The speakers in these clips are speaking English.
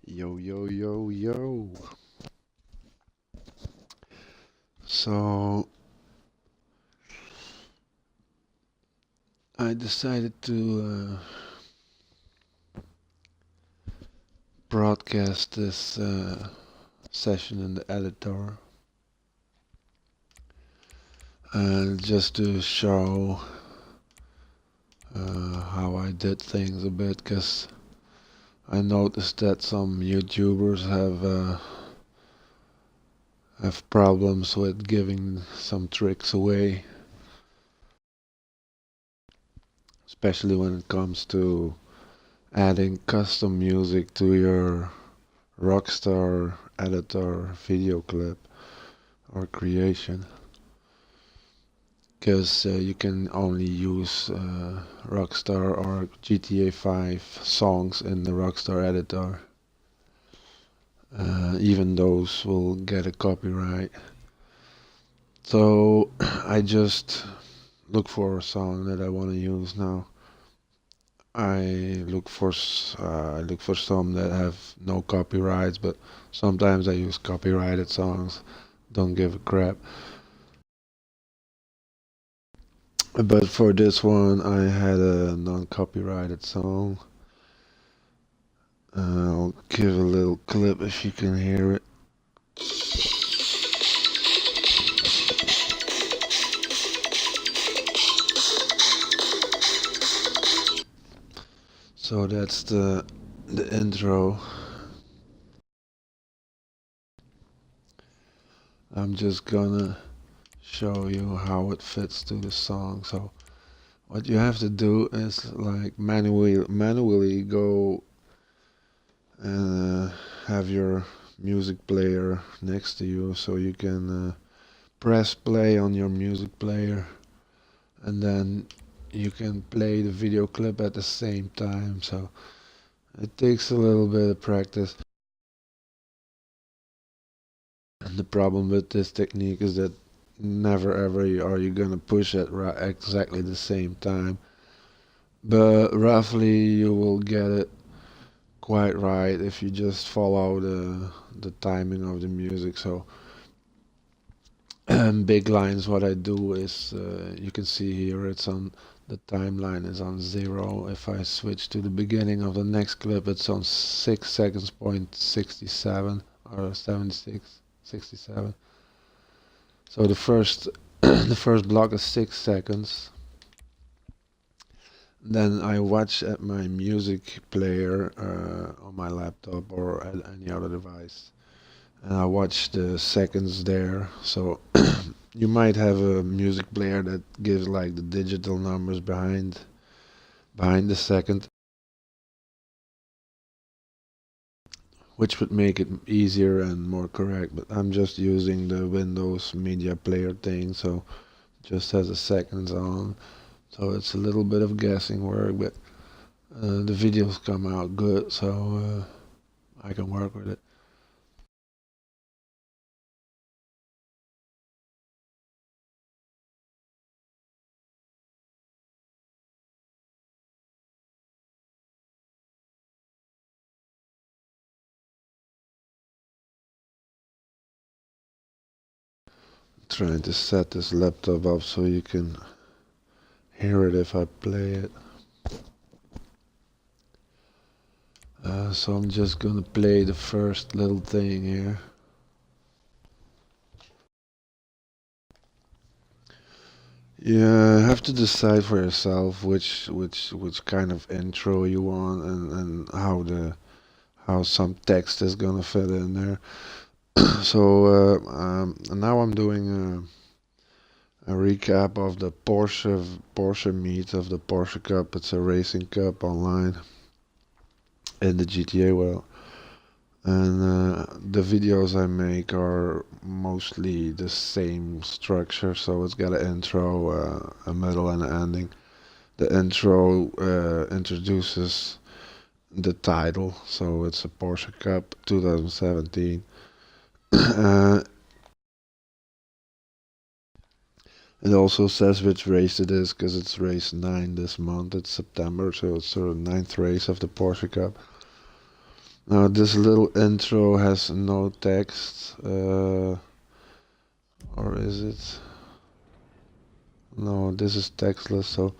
Yo, yo, yo, yo. So, I decided to broadcast this session in the editor just to show how I did things a bit, because I noticed that some YouTubers have problems with giving some tricks away, especially when it comes to adding custom music to your Rockstar Editor video clip or creation, because you can only use Rockstar or GTA 5 songs in the Rockstar Editor. Even those will get a copyright. So I just look for a song that I want to use now. I look for some that have no copyrights, but sometimes I use copyrighted songs. Don't give a crap. But for this one, I had a non-copyrighted song. I'll give a little clip if you can hear it. So that's the intro. I'm just gonna show you how it fits to the song. So what you have to do is like manually go and have your music player next to you, so you can press play on your music player, and then you can play the video clip at the same time. So it takes a little bit of practice. And the problem with this technique is that never ever are you gonna push it exactly the same time, but roughly you will get it quite right if you just follow the timing of the music. So big lines, what I do is you can see here it's on the timeline is on 0. If I switch to the beginning of the next clip, it's on 6 seconds point 67 or 76 67. So the first the first block is 6 seconds. Then I watch at my music player on my laptop or at any other device, and I watch the seconds there. So you might have a music player that gives like the digital numbers behind the second, which would make it easier and more correct. But I'm just using the Windows Media Player thing, so just has the seconds on. So it's a little bit of guessing work, but the videos come out good, so I can work with it. Trying to set this laptop up so you can hear it if I play it. So I'm just gonna play the first little thing here. Yeah, have to decide for yourself which kind of intro you want, and how some text is gonna fit in there. So now I'm doing a recap of the Porsche meet of the Porsche Cup. It's a racing cup online in the GTA world. And the videos I make are mostly the same structure, so it's got an intro, a middle, and an ending. The intro introduces the title, so it's a Porsche Cup 2017. uh, it also says which race it is, because it's race 9 this month. It's September, so it's the 9th race of the Porsche Cup. Now this little intro has no text, or is it? No, this is textless. So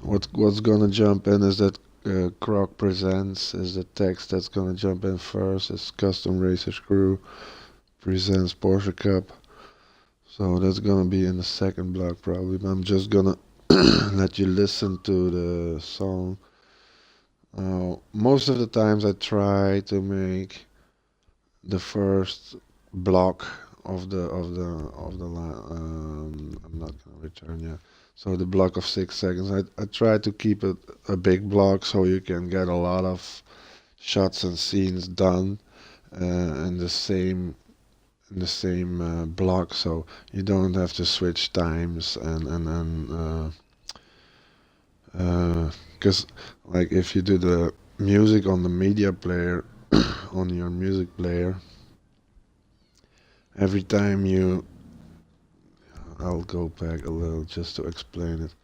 what's gonna jump in is that Croc Presents is the text that's gonna jump in first. It's Custom Racers Crew Presents Porsche Cup. So that's gonna be in the second block probably. But I'm just gonna let you listen to the song. Most of the times I try to make the first block of the line. I'm not gonna return yet. So the block of 6 seconds. I try to keep it a big block so you can get a lot of shots and scenes done in the same block. So you don't have to switch times and because like if you do the music on the media player on your music player, every time I'll go back a little just to explain it.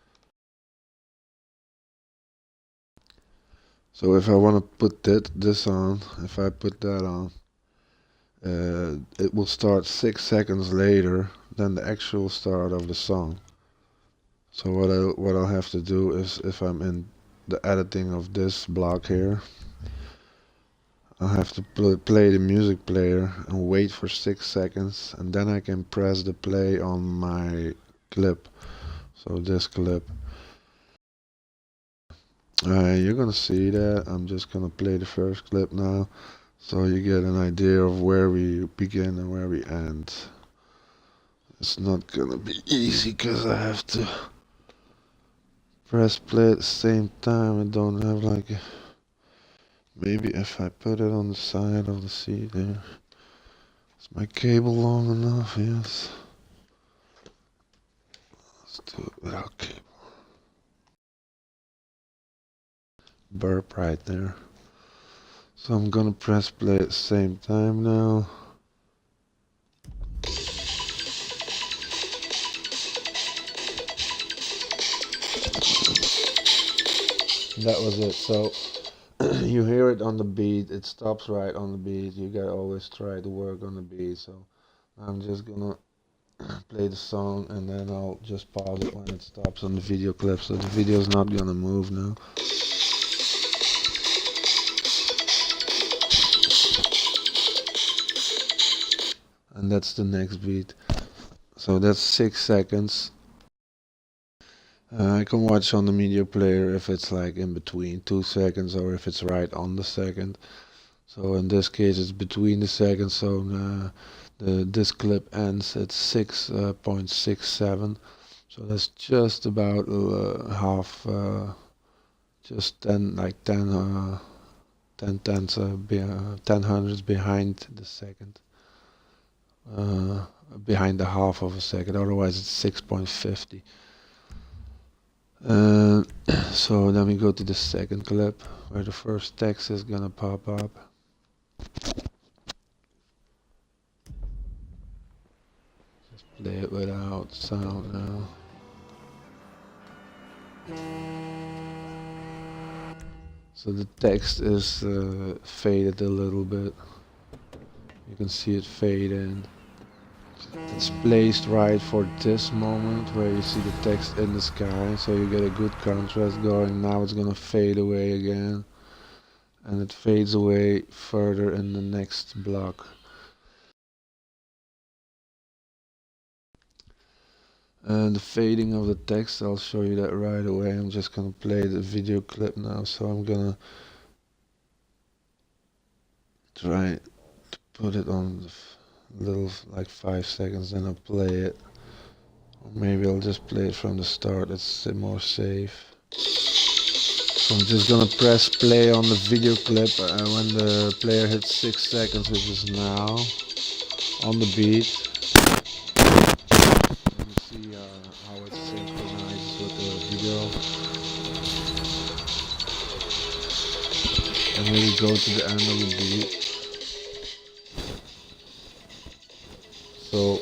So if I want to put this on, if I put that on, it will start 6 seconds later than the actual start of the song. So what I'll have to do is, if I'm in the editing of this block here, I'll have to play the music player and wait for 6 seconds, and then I can press the play on my clip. So this clip. You're gonna see that. I'm just gonna play the first clip now, so you get an idea of where we begin and where we end. It's not gonna be easy because I have to press play at the same time. I don't have like maybe if I put it on the side of the seat there. Is my cable long enough? Yes. Let's do it without cable. Burp right there. So I'm gonna press play at the same time now. That was it. So you hear it on the beat, it stops right on the beat. You gotta always try to work on the beat. So I'm just gonna play the song and then I'll just pause it when it stops on the video clip. So the video is not gonna move now. And that's the next beat. So that's 6 seconds. I can watch on the media player if it's like in between 2 seconds or if it's right on the second. So in this case it's between the seconds, so this clip ends at 6.67. So that's just about half, just 10, like 10 tenths, 10 hundredths behind the second. Behind the half of a second, otherwise it's 6.50. So then we go to the second clip where the first text is gonna pop up. Just play it without sound now. So the text is faded a little bit. You can see it fade in. It's placed right for this moment where you see the text in the sky, so you get a good contrast going. Now it's gonna fade away again, and it fades away further in the next block. And the fading of the text, I'll show you that right away. I'm just gonna play the video clip now, so I'm gonna try to put it on the little like 5 seconds, then I'll play it. Or maybe I'll just play it from the start, it's more safe. So I'm just gonna press play on the video clip when the player hits 6 seconds, which is now, on the beat. And you see how it synchronizes with the video. And here we go to the end of the beat. So,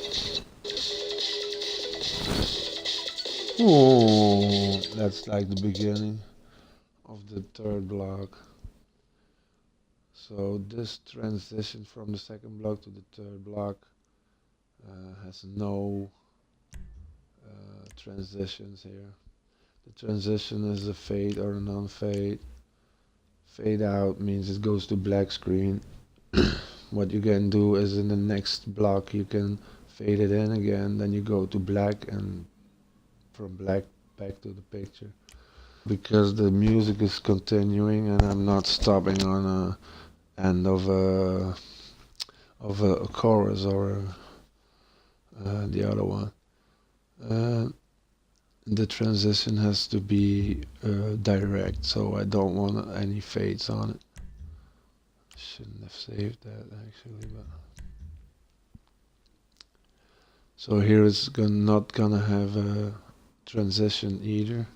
that's like the beginning of the third block. So this transition from the second block to the third block has no transitions here. The transition is a fade or a non-fade. Fade out means it goes to black screen. What you can do is in the next block you can fade it in again, then you go to black and from black back to the picture. Because the music is continuing and I'm not stopping on a end of a chorus or the other one. The transition has to be direct, so I don't want any fades on it. Shouldn't have saved that actually, but so here it's not gonna have a transition either.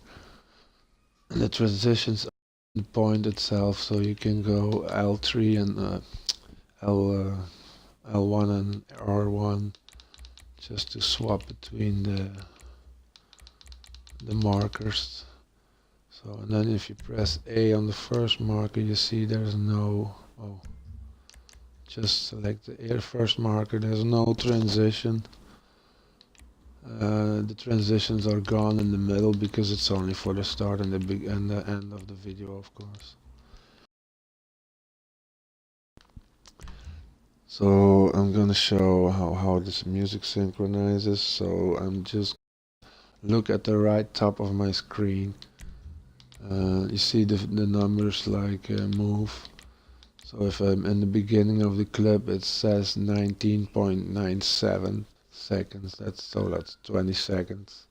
The transitions on the point itself, so you can go L3 and L1 and R1 just to swap between the markers. So and then if you press A on the first marker, you see there's no just select the first marker. There's no transition. The transitions are gone in the middle because it's only for the start and the end of the video, of course. So I'm gonna show how this music synchronizes. So I'm just look at the right top of my screen. You see the numbers like move. So if I'm in the beginning of the clip, it says 19.97 seconds. That's 20 seconds.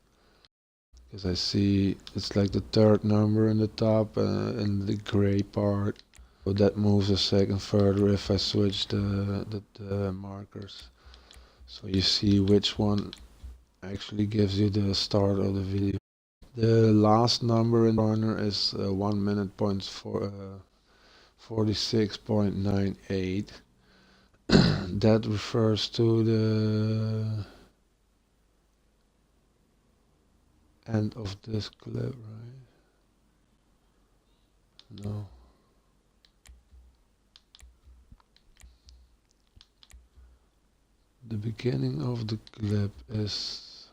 Because I see it's like the third number in the top in the gray part. So that moves a second further if I switch the markers. So you see which one actually gives you the start of the video. The last number in the corner is 1 minute points for 46.98. That refers to the end of this clip, right? No. The beginning of the clip is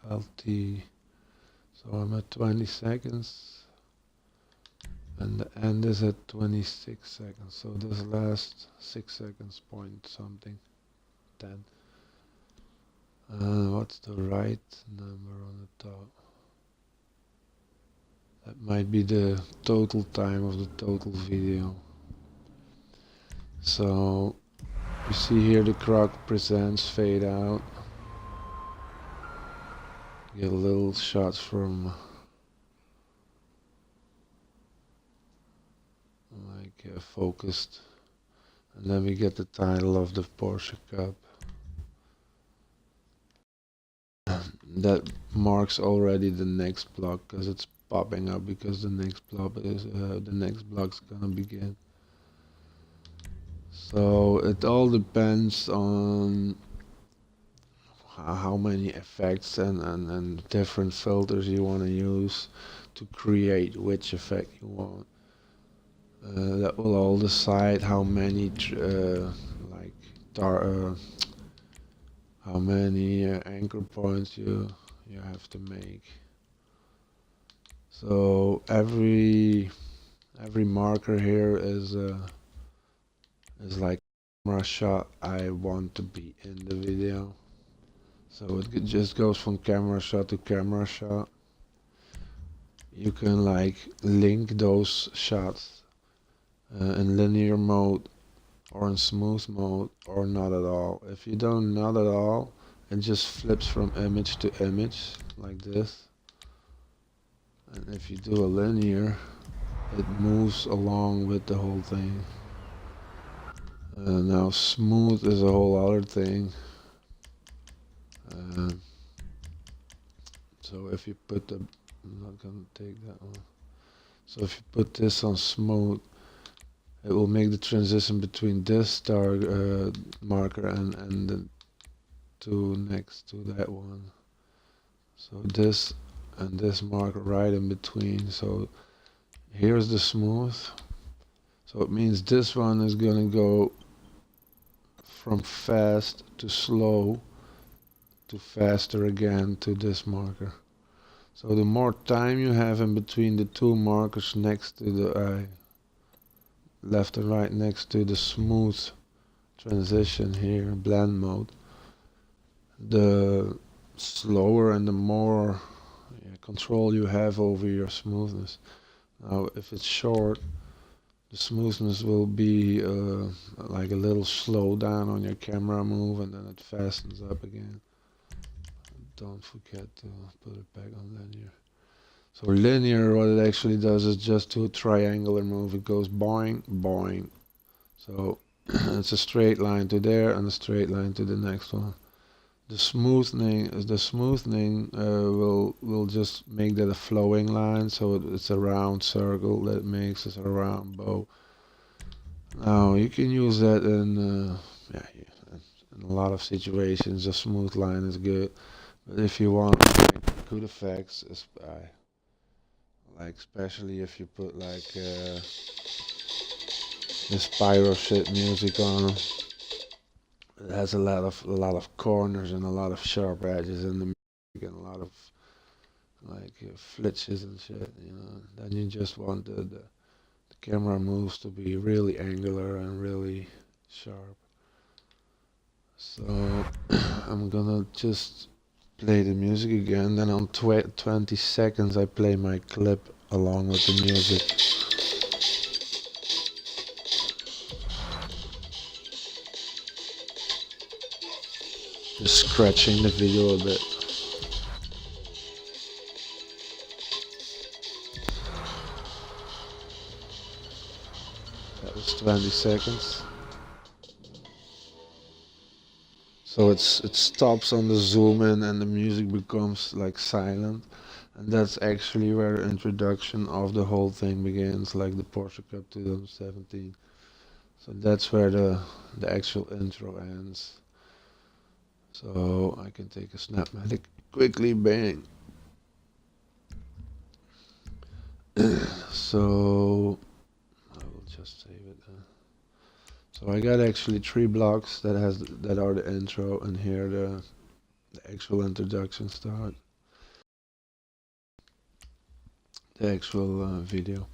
LT. So I'm at 20 seconds. And the end is at 26 seconds. So this last 6 seconds point something. 10. What's the right number on the top? That might be the total time of the total video. So you see here the Croc presents fade out. You get little shots from like focused, and then we get the title of the Porsche Cup. That marks already the next block because it's popping up because the next block's gonna begin. So it all depends on how many effects and different filters you want to use to create which effect you want. That will all decide how many how many anchor points you have to make. So every marker here is like a camera shot I want to be in the video. So it just goes from camera shot to camera shot. You can like link those shots in linear mode or in smooth mode or not at all. If you don't not at all, it just flips from image to image like this. And if you do a linear, it moves along with the whole thing. Now smooth is a whole other thing. So if you put I'm not gonna take that one. So if you put this on smooth, it will make the transition between this star marker and the two next to that one. So this and this marker right in between. So here's the smooth. So it means this one is gonna go from fast to slow to faster again to this marker. So the more time you have in between the two markers next to the left and right next to the smooth transition here, blend mode, the slower and the more control you have over your smoothness. Now if it's short, the smoothness will be like a little slow down on your camera move, and then it fastens up again. Don't forget to put it back on linear. So linear, what it actually does is just to a triangular move. It goes boing, boing. So it's a straight line to there and a straight line to the next one. The smoothing will just make that a flowing line, so it's a round circle that makes it a round bow. Now you can use that in in a lot of situations. A smooth line is good, but if you want like, good effects, like especially if you put like this pyro shit music on, it has a lot of corners and a lot of sharp edges in the music and a lot of like flitches and shit. You know, then you just want the camera moves to be really angular and really sharp. So I'm gonna just play the music again, then on 20 seconds I play my clip along with the music. Just scratching the video a bit. That was 20 seconds. So it stops on the zoom in and the music becomes like silent. And that's actually where the introduction of the whole thing begins, like the Porsche Cup 2017. So that's where the actual intro ends. So I can take a Snapmatic quickly, bang. So I will just save it. So I got actually 3 blocks that are the intro, and here the actual introduction start, the actual video.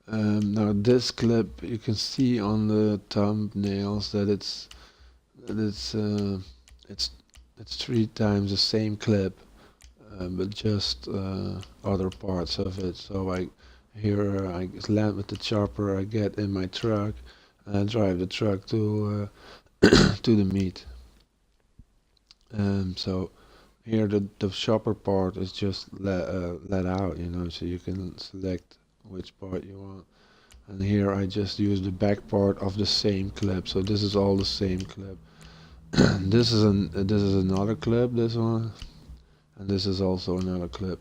Now this clip, you can see on the thumbnails that it's 3 times the same clip, but just other parts of it. So I land with the chopper, I get in my truck, and I drive the truck to to the meet. So here the chopper part is just let out, you know, so you can select which part you want. And here I just use the back part of the same clip. So this is all the same clip. This is another clip, this one, and this is also another clip.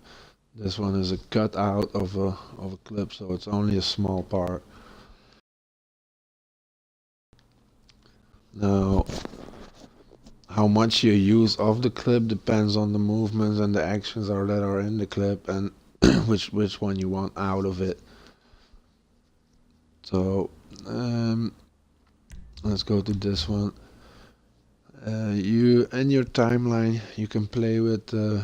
This one is a cut out of a clip, so it's only a small part. Now, how much you use of the clip depends on the movements and the actions that are in the clip, and which one you want out of it. So let's go to this one. You in your timeline you can play with the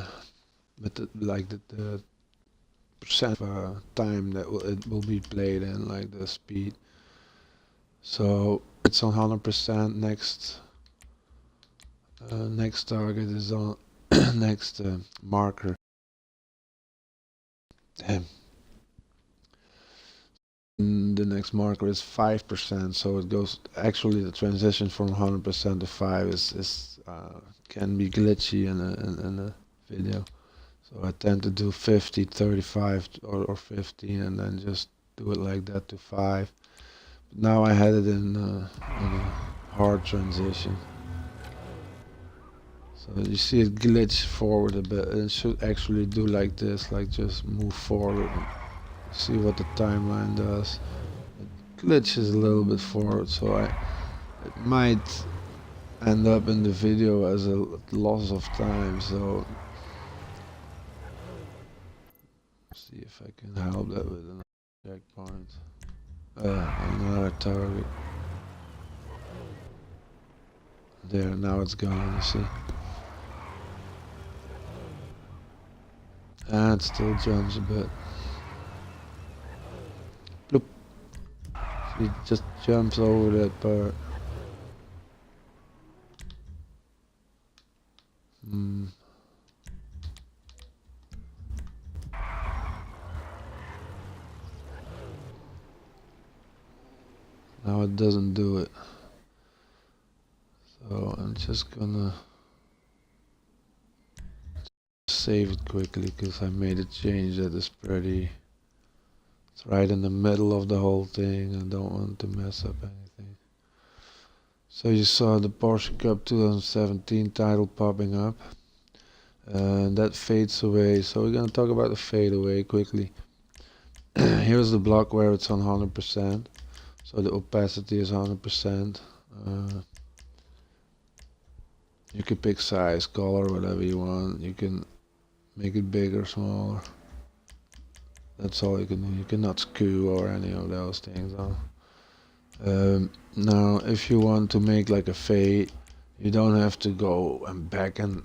percent of time that it will be played in, like the speed. So it's on 100%. Next target is on next marker. Damn. The next marker is 5%, so it goes, actually the transition from 100% to 5 is can be glitchy in a video. So I tend to do 50, 35 or 15, and then just do it like that to 5. But now I had it in a hard transition. So you see it glitch forward a bit, and it should actually do like this, like just move forward. See what the timeline does. It glitches a little bit forward, so it might end up in the video as a loss of time. So see if I can help that with another checkpoint. Another target. There, now it's gone, you see. And it still jumps a bit. Bloop. He just jumps over that part. Hmm. Now it doesn't do it. So I'm just gonna save it quickly because I made a change that is pretty. It's right in the middle of the whole thing. I don't want to mess up anything. So you saw the Porsche Cup 2017 title popping up. And that fades away. So we're gonna talk about the fade away quickly. Here's the block where it's on 100%. So the opacity is 100%. You can pick size, color, whatever you want. You can make it bigger, smaller. That's all you can do. You cannot skew or any of those things on. Now, if you want to make like a fade, you don't have to go and back and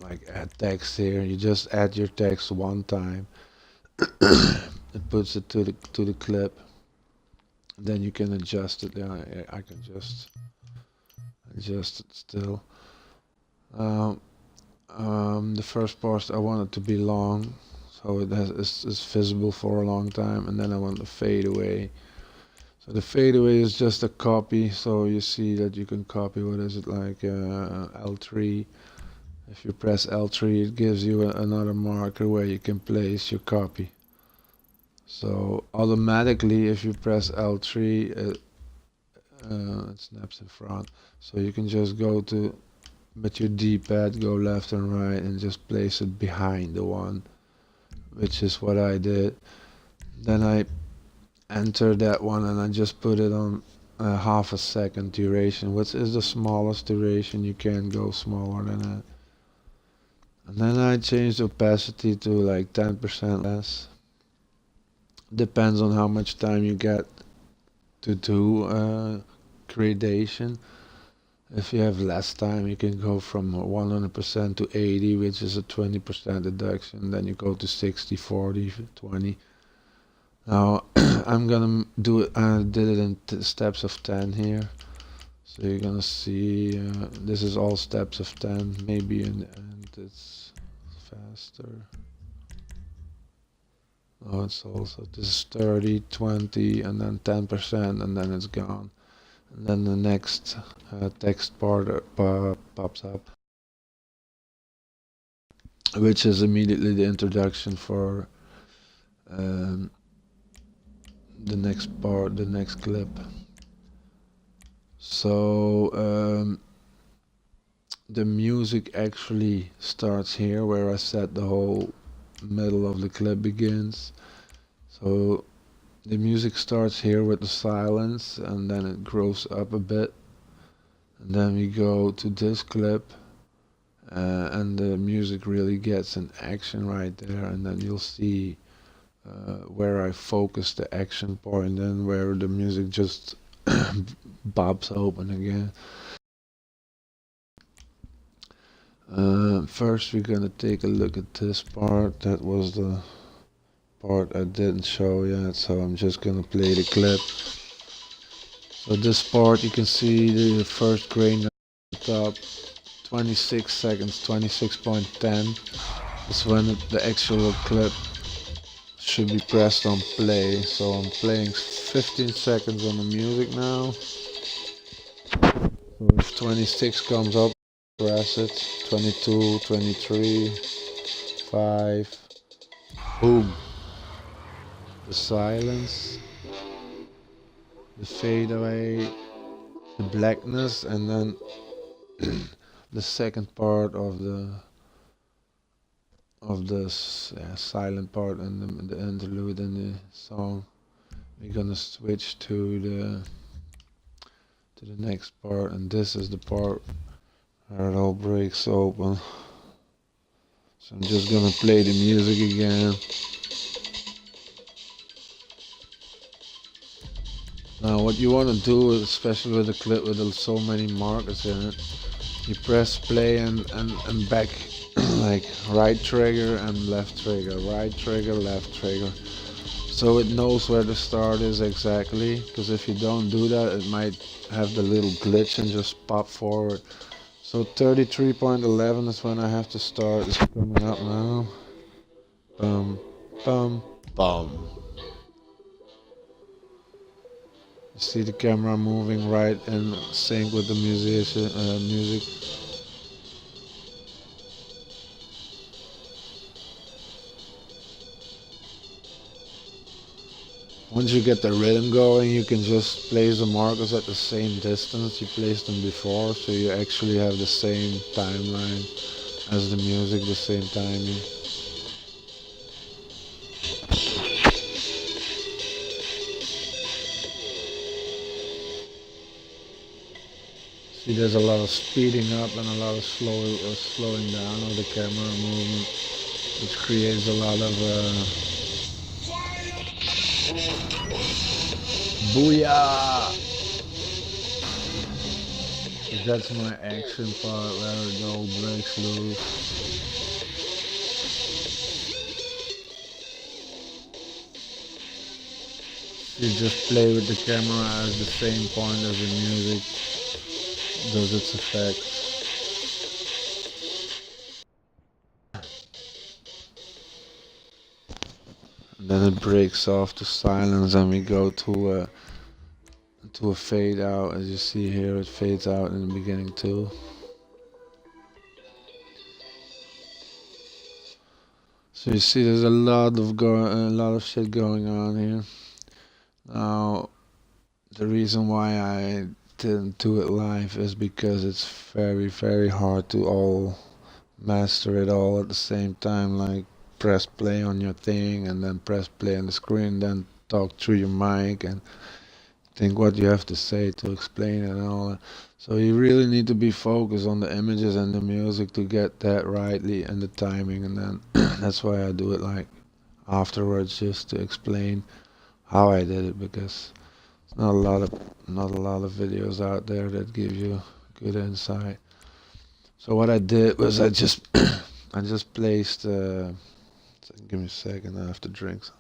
like add text here. You just add your text one time. It puts it to the clip. Then you can adjust it. Yeah, I can just adjust it still. The first part I want it to be long, so it's visible for a long time, and then I want the fade away. So the fade away is just a copy, so you see that you can copy, what is it, like L3. If you press L3 it gives you another marker where you can place your copy. So automatically if you press L3 it snaps in front, so you can just go to, with your D-pad, go left and right and just place it behind the one, which is what I did. Then I enter that one and I just put it on half a second duration, which is the smallest duration. You can't go smaller than that. And then I changed the opacity to like 10% less. Depends on how much time you get to do gradation. If you have less time, you can go from 100% to 80, which is a 20% deduction. Then you go to 60, 40, 20. Now I'm gonna do it. I did it in steps of 10 here. So you're gonna see this is all steps of 10. Maybe in the end it's faster. Oh, it's also, this is 30, 20, and then 10%, and then it's gone. And then the next text part pops up, which is immediately the introduction for the next part, the next clip. So the music actually starts here where I said the whole middle of the clip begins. So the music starts here with the silence and then it grows up a bit, and then we go to this clip and the music really gets an action right there, and then you'll see where I focus the action point and where the music just bobs open again. First we're gonna take a look at this part. That was the part I didn't show yet, so I'm just gonna play the clip. So this part you can see the first grain at the top, 26 seconds, 26.10 is when the actual clip should be pressed on play. So I'm playing 15 seconds on the music now. So if 26 comes up, press it. 22, 23, 5, boom. The silence, the fade away, the blackness, and then the second part of the silent part and the interlude in the song. We're gonna switch to the next part, and this is the part where it all breaks open. So I'm just gonna play the music again. Now what you want to do, especially with a clip with so many markers in it, you press play and back like right trigger and left trigger, right trigger, left trigger. So it knows where the start is exactly, because if you don't do that, it might have the little glitch and just pop forward. So 33.11 is when I have to start. It's coming up now. Bum, bum, bum. You see the camera moving right in sync with the music. Once you get the rhythm going, you can just place the markers at the same distance you placed them before, so you actually have the same timeline as the music, the same timing. See, there's a lot of speeding up and a lot of slowing down of the camera movement, which creates a lot of booyah! That's my action part where it all breaks loose. You just play with the camera at the same point as the music does its effects. And then it breaks off to silence and we go to a fade out. As you see here, it fades out in the beginning too. So you see there's a lot of shit going on here. Now the reason why I didn't do it live is because it's very hard to all master it all at the same time, like press play on your thing and then press play on the screen, then talk through your mic and think what you have to say to explain it and all that. So you really need to be focused on the images and the music to get that rightly and the timing, and then that's why I do it like afterwards, just to explain how I did it, because there's not a lot of videos out there that give you good insight. So what I did was I just I just placed give me a second, I have to drink some.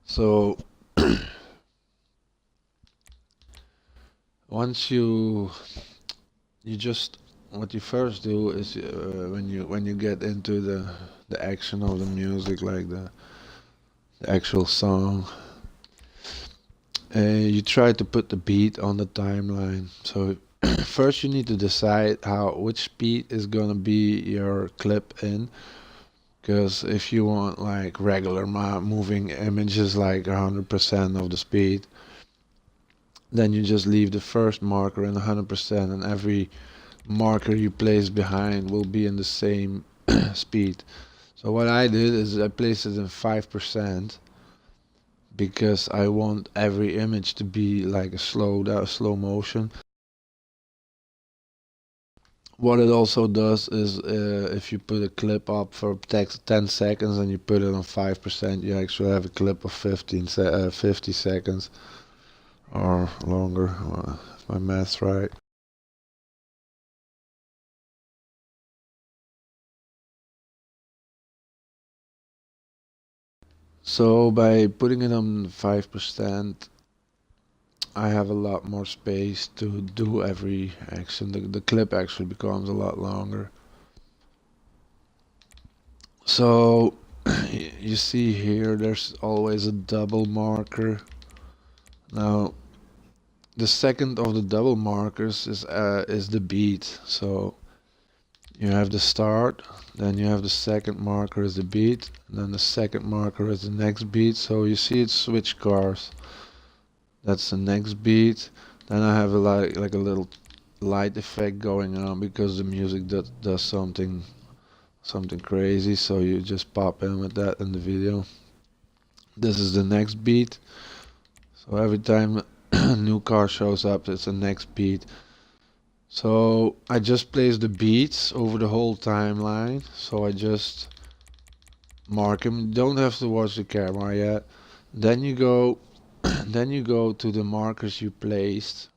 So once you just what you first do is when you get into the action of the music, like the actual song, you try to put the beat on the timeline. So first you need to decide how which beat is gonna be your clip in, because if you want like regular moving images like 100% of the speed, then you just leave the first marker in 100% and every marker you place behind will be in the same speed. So what I did is I placed it in 5% because I want every image to be like a slow motion. What it also does is if you put a clip up for 10 seconds and you put it on 5%, you actually have a clip of 50 seconds or longer, if my math's right. So by putting it on 5%, I have a lot more space to do every action. The clip actually becomes a lot longer. So you see here, there's always a double marker. Now the second of the double markers is the beat. So you have the start, then you have the second marker is the beat, and then the second marker is the next beat. So you see it switch cars. That's the next beat. Then I have like a little light effect going on because the music does something something crazy, so you just pop in with that in the video. This is the next beat, so every time a new car shows up, it's the next beat. So I just place the beats over the whole timeline, so I just mark them. You don't have to watch the camera yet. Then you go then you go to the markers you placed.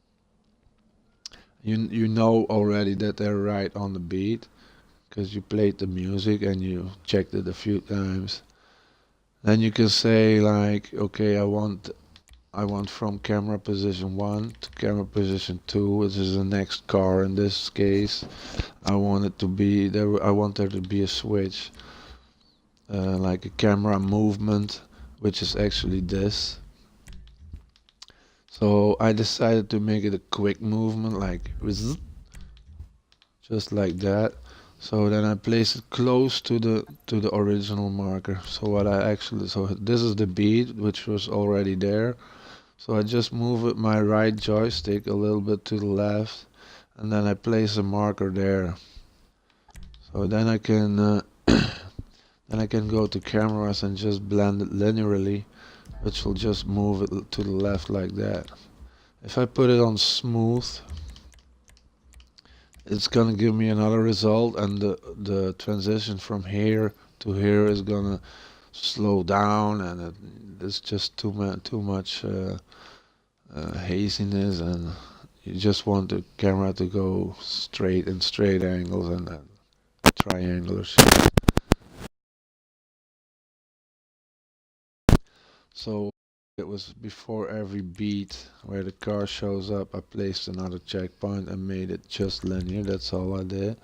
You know already that they're right on the beat because you played the music and you checked it a few times. Then you can say like, okay, I want from camera position 1 to camera position 2, which is the next car in this case. I want it to be there. I want there to be a switch, like a camera movement, which is actually this. So I decided to make it a quick movement, like just like that. So then I place it close to the original marker. So this is the beat which was already there. So I just move with my right joystick a little bit to the left, and then I place a marker there. So then I can then I can go to cameras and just blend it linearly, which will just move it to the left like that. If I put it on smooth, it's gonna give me another result, and the transition from here to here is gonna slow down, and it's just too much haziness, and you just want the camera to go straight in straight angles and then triangular shape. So it was before every beat where the car shows up, I placed another checkpoint and made it just linear. That's all I did.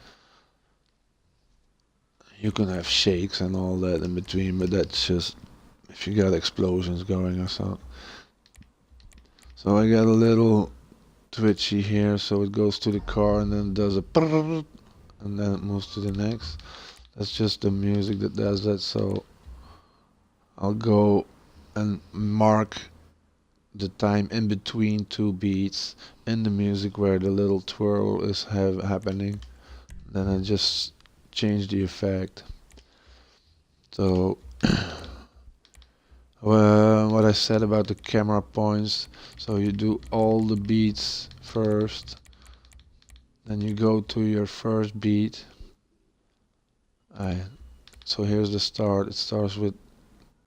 You can have shakes and all that in between, but that's just if you got explosions going or something. So I got a little twitchy here, so it goes to the car and then does a and then it moves to the next. That's just the music that does that. So I'll go and mark the time in between two beats in the music where the little twirl is happening. Then I just change the effect. So what I said about the camera points, so you do all the beats first, then you go to your first beat. So here's the start. It starts with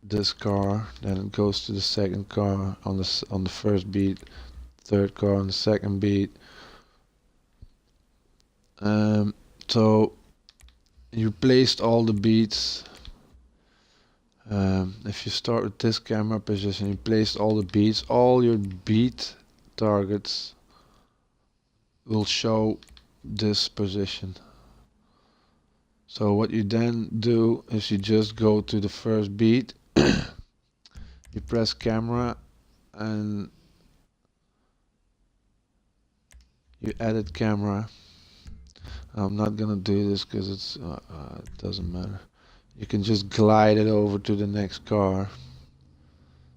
this car, then it goes to the second car on the first beat, third car on the second beat. So you placed all the beats. If you start with this camera position, you placed all the beats. All your beat targets will show this position. So what you then do is you just go to the first beat. You press camera and you edit camera. I'm not gonna do this because it doesn't matter. You can just glide it over to the next car.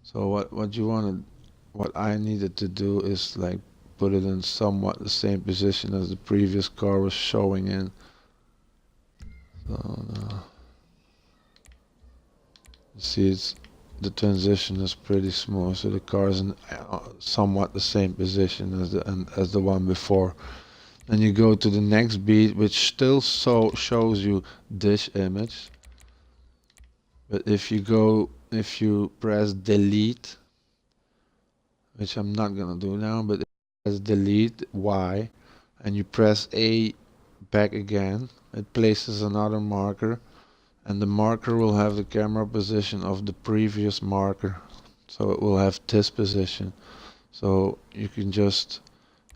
So what I needed to do is like put it in somewhat the same position as the previous car was showing in. So you see, the transition is pretty smooth, so the car is in somewhat the same position as the one before. Then you go to the next beat, which still shows you this image. But if you press delete, which I'm not gonna do now, but press delete Y, and you press A back again, it places another marker, and the marker will have the camera position of the previous marker. So it will have this position. So you can just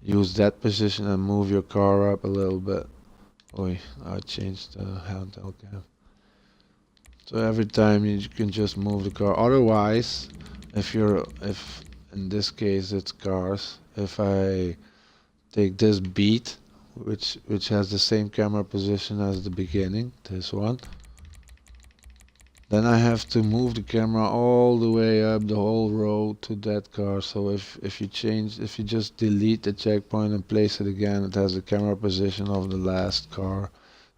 use that position and move your car up a little bit. Oh, I changed the handheld cam. So every time you can just move the car. Otherwise, if in this case it's cars, if I take this beat, which has the same camera position as the beginning, this one, then I have to move the camera all the way up the whole row to that car. So if you just delete the checkpoint and place it again, it has the camera position of the last car,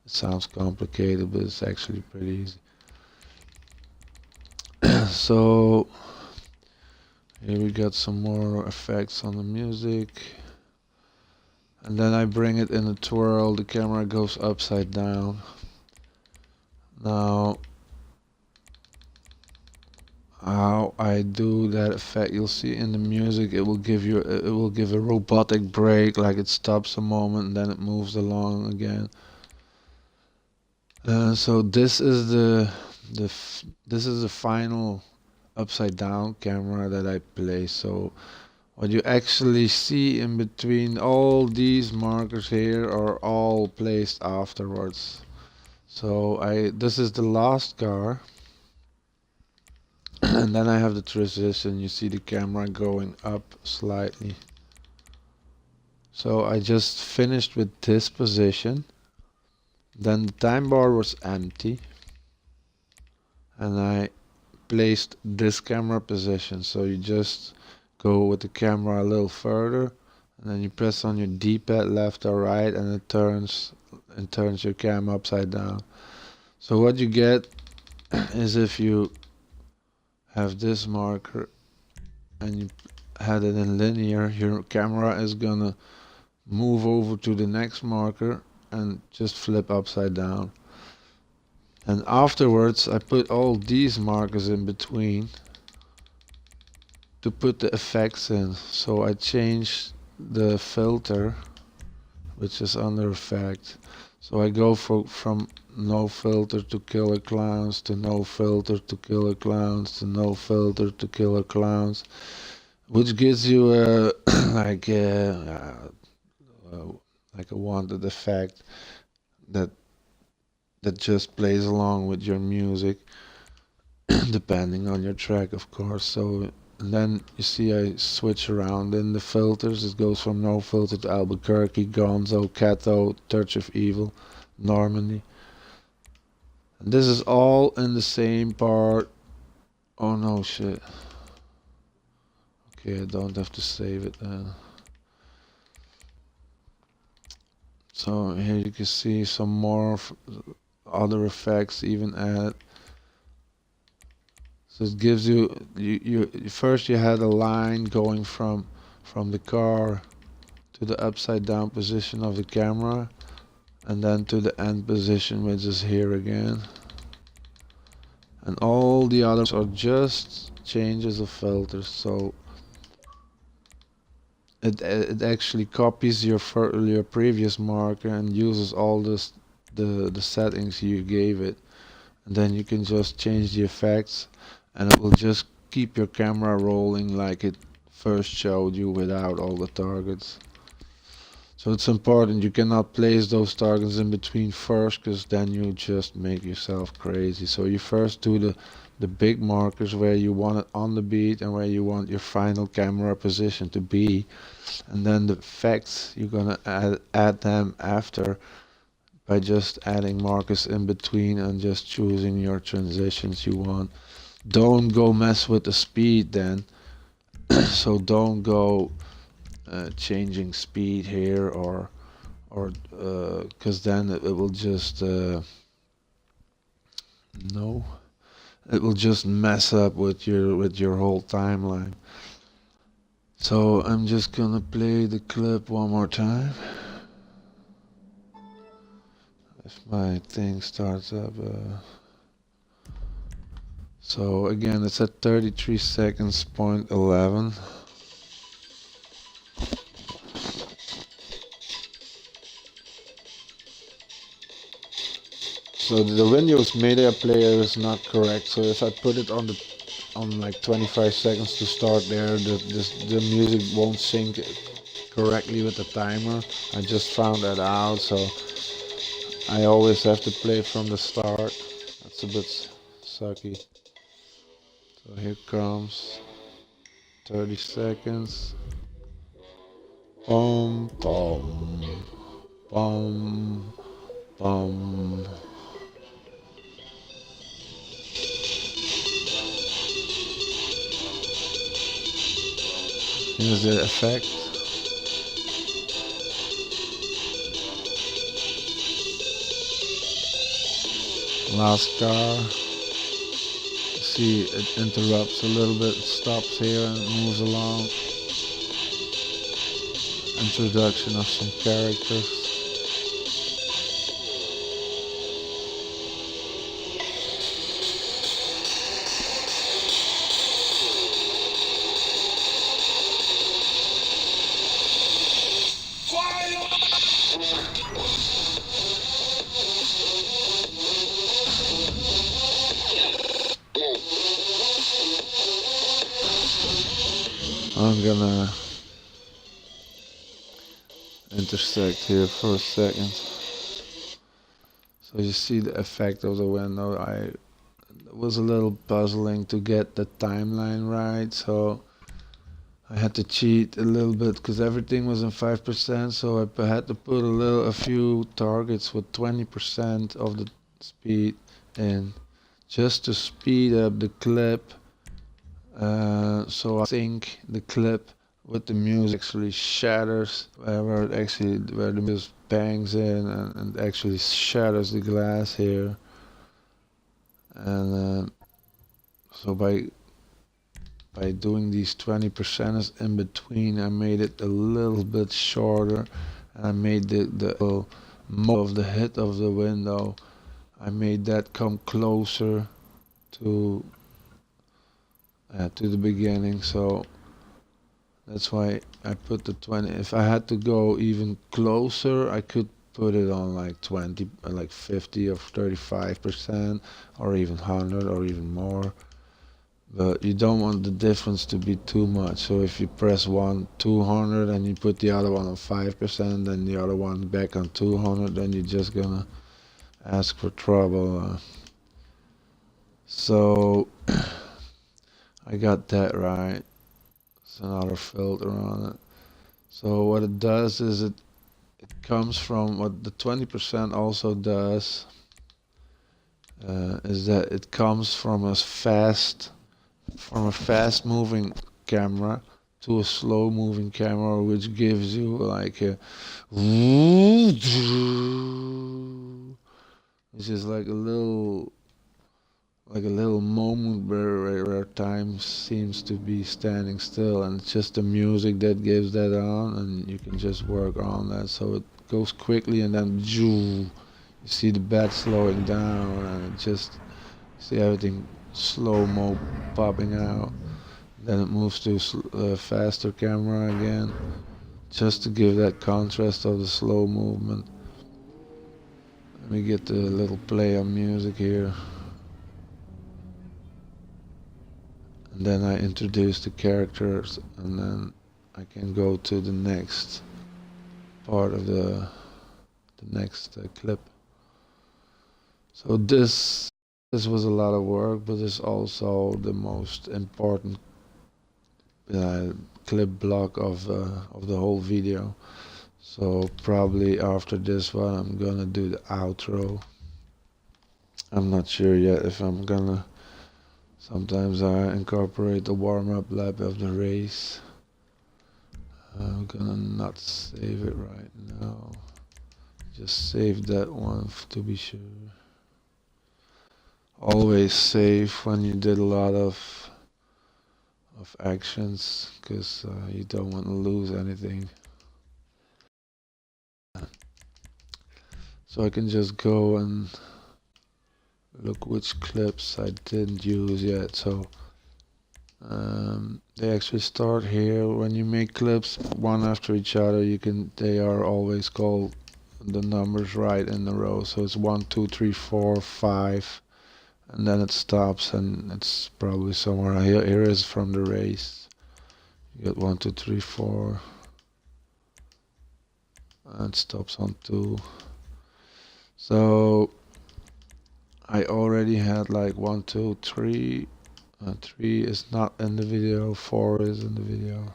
It sounds complicated, but it's actually pretty easy. So here we got some more effects on the music. And then I bring it in a twirl, the camera goes upside down. Now, how I do that effect, you'll see in the music, it will give a robotic break, like it stops a moment and then it moves along again. So this is this is the final upside down camera that I play. So what you actually see in between all these markers here are all placed afterwards. So this is the last car. And then I have the transition. You see the camera going up slightly. So I just finished with this position. Then the time bar was empty. And I placed this camera position. So you just go with the camera a little further. And then you press on your D-pad left or right, and it turns your camera upside down. So what you get is, if you have this marker and you had it in linear, your camera is gonna move over to the next marker and just flip upside down. And afterwards I put all these markers in between to put the effects in. So I changed the filter, which is under effect. So I go from no filter to killer clowns, to no filter to killer clowns, to no filter to killer clowns, which gives you a like a wanted effect that just plays along with your music, depending on your track, of course. So and then you see I switch around in the filters. It goes from no filter to Albuquerque, Gonzo, Cato, Touch of Evil, Normandy. And this is all in the same part. Oh no, shit. Okay, I don't have to save it then. So here you can see some more other effects even added. So it gives you first you had a line going from the car to the upside down position of the camera, and then to the end position, which is here again. And all the others are just changes of filters. So it actually copies your previous marker and uses all the settings you gave it, and then you can just change the effects, and it will just keep your camera rolling like it first showed you without all the targets. So it's important you cannot place those targets in between first, because then you just make yourself crazy. So you first do the big markers where you want it on the beat and where you want your final camera position to be, and then the effects you're gonna add them after by just adding markers in between and just choosing your transitions you want. Don't go mess with the speed then. So don't go changing speed here or because then it will just no, it will just mess up with your whole timeline. So I'm just gonna play the clip one more time. If my thing starts up. So again, it's at 33 seconds, point 11. So the Windows Media Player is not correct. So if I put it on like 25 seconds to start there, the music won't sync correctly with the timer. I just found that out, so I always have to play from the start. That's a bit sucky. So here comes 30 seconds. Bum bum bum bum. Here's the effect. Last car. See, it interrupts a little bit, stops here and moves along. Introduction of some characters. I'm gonna intersect here for a second. So you see the effect of the window. It was a little puzzling to get the timeline right, so I had to cheat a little bit because everything was in 5%, so I had to put a few targets with 20% of the speed in, just to speed up the clip. So I sync the clip with the music actually shatters where the music bangs in and actually shatters the glass here. And so by doing these 20% in between, I made it a little bit shorter, and I made the mode of the hit of the window, I made that come closer to the beginning. So that's why I put the 20. If I had to go even closer, I could put it on like 20, like 50 or 35%, or even 100 or even more. But you don't want the difference to be too much. So if you press one 200 and you put the other one on 5%, then the other one back on 200, then you're just gonna ask for trouble. So I got that right. It's another filter on it. So what it does is it comes from what the 20% also does, is that it comes from a fast moving camera to a slow moving camera, which gives you like a it's just like a little moment where time seems to be standing still, and it's just the music that gives that on, and you can just work on that. So it goes quickly, and then you see the bed slowing down, and it just see everything slow-mo popping out. Then it moves to faster camera again, just to give that contrast of the slow movement. Let me get the little play on music here. And then I introduce the characters, and then I can go to the next part of the next clip. So this was a lot of work, but it's also the most important clip block of the whole video. So probably after this one I'm gonna do the outro. I'm not sure yet if I'm gonna. Sometimes I incorporate the warm-up lap of the race. I'm gonna not save it right now. Just save that one to be sure. Always save when you did a lot of actions, because you don't want to lose anything. So I can just go and look which clips I didn't use yet. So they actually start here. When you make clips one after each other, they are always called the numbers right in a row. So it's 1, 2, 3, 4, 5, and then it stops, and it's probably somewhere here is from the race. You get 1, 2, 3, 4, and it stops on 2. So I already had like 1, 2, 3. 3 is not in the video, 4 is in the video.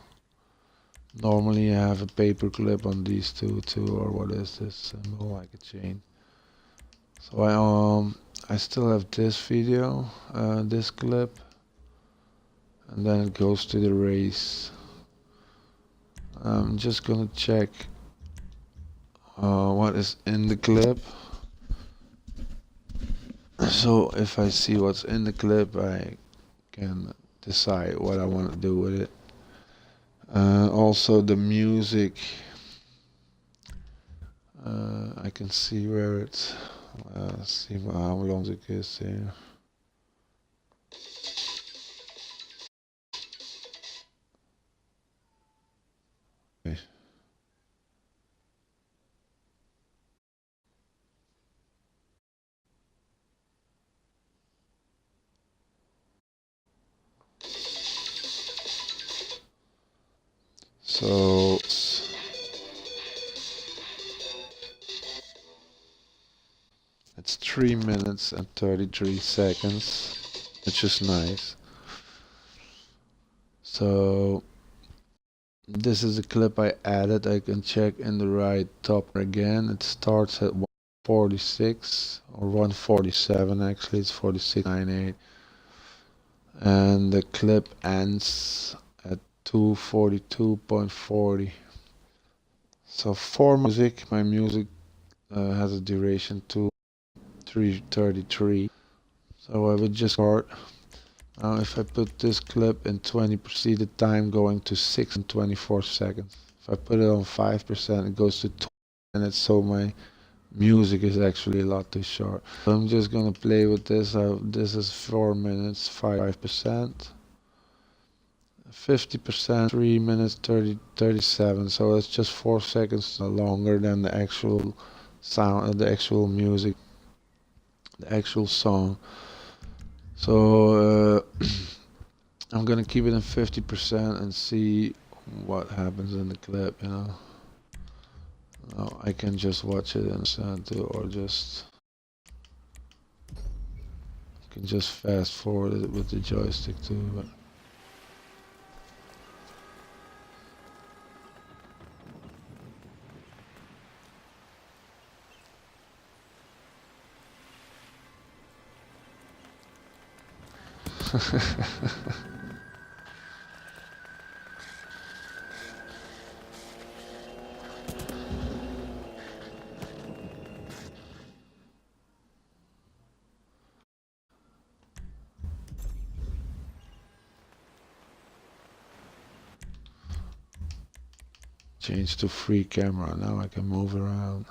Normally I have a paper clip on these two too, or what is this symbol, like a chain. So I still have this video, this clip, and then it goes to the race. I'm just gonna check what is in the clip. So if I see what's in the clip, I can decide what I want to do with it. Also the music, I can see where it's, see how long it is here. Okay. So it's 3 minutes and 33 seconds, which is nice. So this is the clip I added. I can check in the right top again. It starts at 146 or 147 actually. It's 46.98. And the clip ends at 242.40. So for music, my music has a duration to 333. So I would just start. Now if I put this clip in 20%, the time going to 6 and 24 seconds. If I put it on 5%, it goes to 20 minutes, so my music is actually a lot too short. So I'm just gonna play with this. This is 4 minutes, 5%. 50%, 3 minutes 37, so it's just 4 seconds longer than the actual sound, the actual music, the actual song. So I'm gonna keep it in 50% and see what happens in the clip, you know. Now I can just watch it in sound too, or just can just fast forward it with the joystick too. But change to free camera. Now I can move around.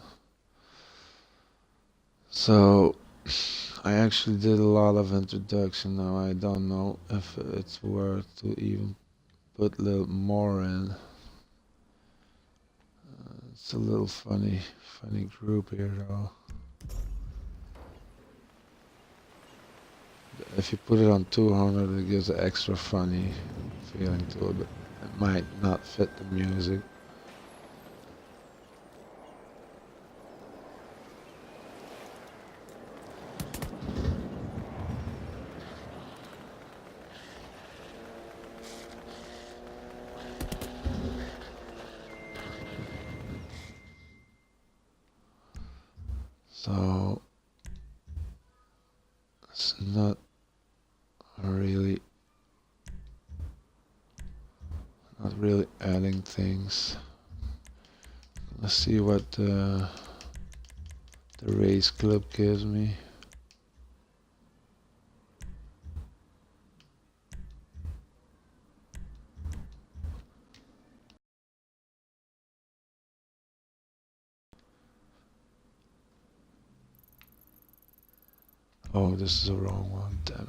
So I actually did a lot of introduction now. I don't know if it's worth to even put a little more in. It's a little funny group here though. If you put it on 200, it gives an extra funny feeling to it, but it might not fit the music. So it's really not really adding things. Let's see what the race clip gives me. Oh, this is the wrong one, damn it.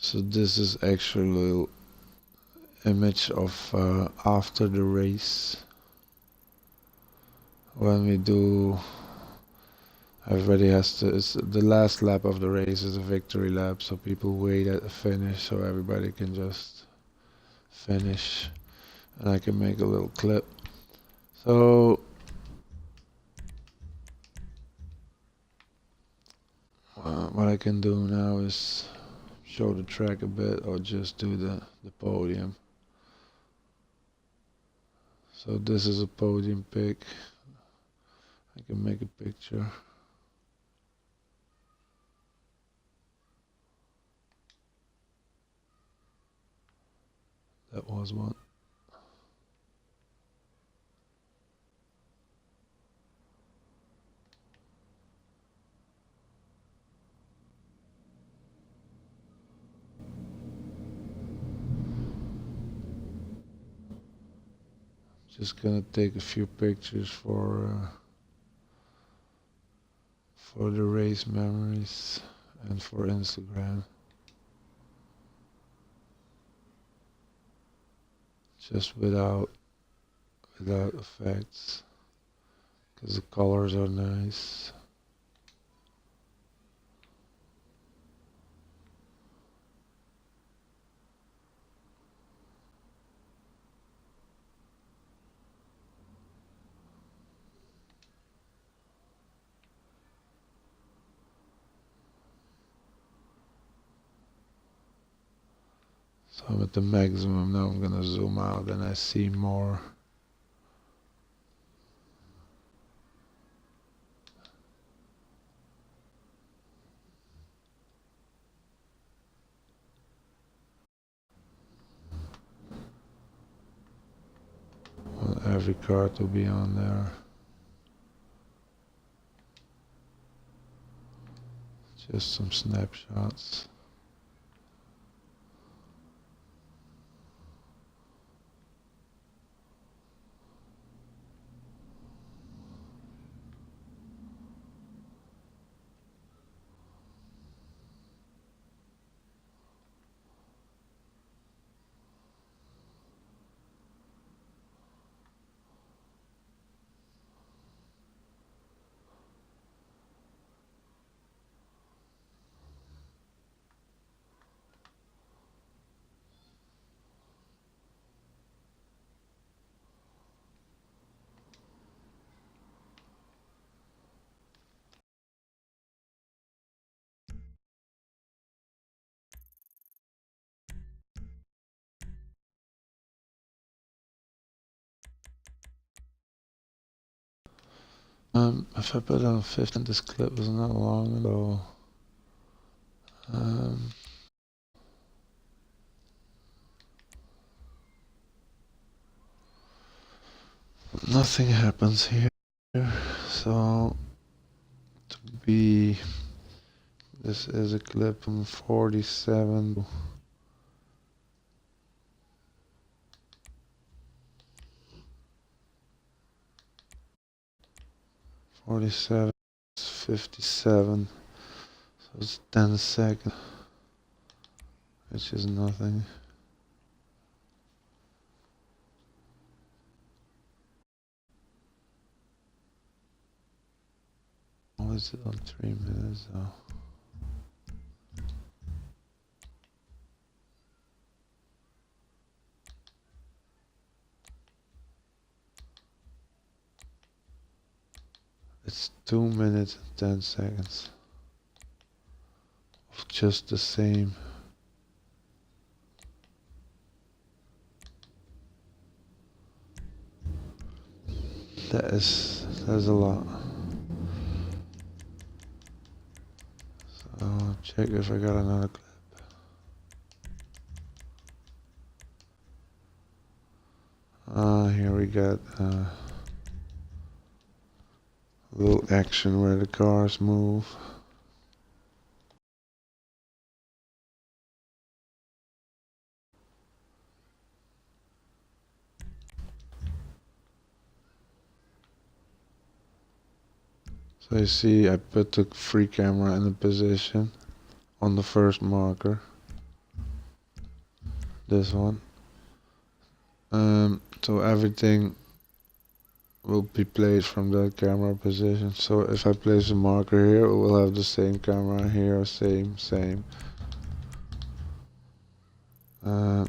So this is actually a little image of after the race. When we do, everybody has to, it's the last lap of the race is a victory lap, so people wait at the finish so everybody can just finish, and I can make a little clip. So what I can do now is show the track a bit or just do the podium. So this is a podium pic. I can make a picture. That was one. Just gonna take a few pictures for the race memories and for Instagram. Just without effects, because the colors are nice. So I'm at the maximum now. I'm gonna zoom out and I see more. Want every car to be on there. Just some snapshots. If I put on 15, this clip was not long at all. Nothing happens here, so this is a clip from 47. 47, 57, so it's 10 seconds, which is nothing. Oh, is it on 3 minutes though? It's 2 minutes and 10 seconds of just the same. That's a lot. So I'll check if I got another clip. Here we got a little action where the cars move. So you see I put the free camera in the position on the first marker. This one. So everything will be played from that camera position. So if I place a marker here, it will have the same camera here, same. I'm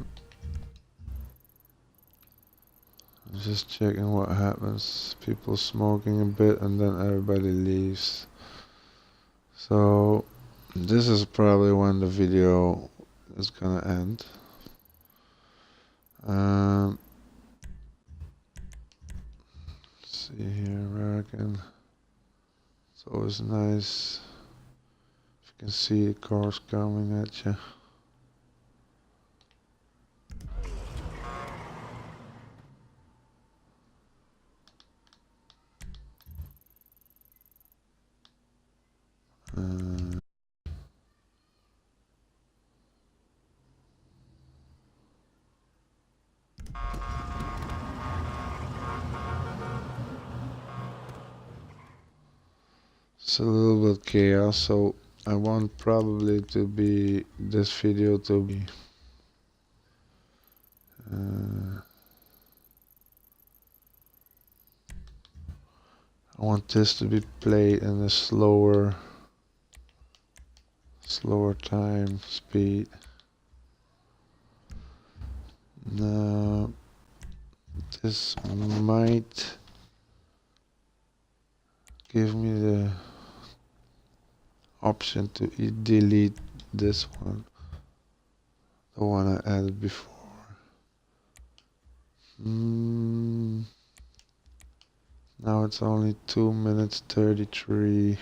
just checking what happens. People smoking a bit and then everybody leaves. So this is probably when the video is gonna end. Um, let's see here where I can. It's always nice if you can see the cars coming at you. Uh, it's a little bit chaos, so I want probably to be this video to be I want this to be played in a slower time speed. Now this might give me the option to delete this one, the one I added before. Now it's only 2 minutes 33.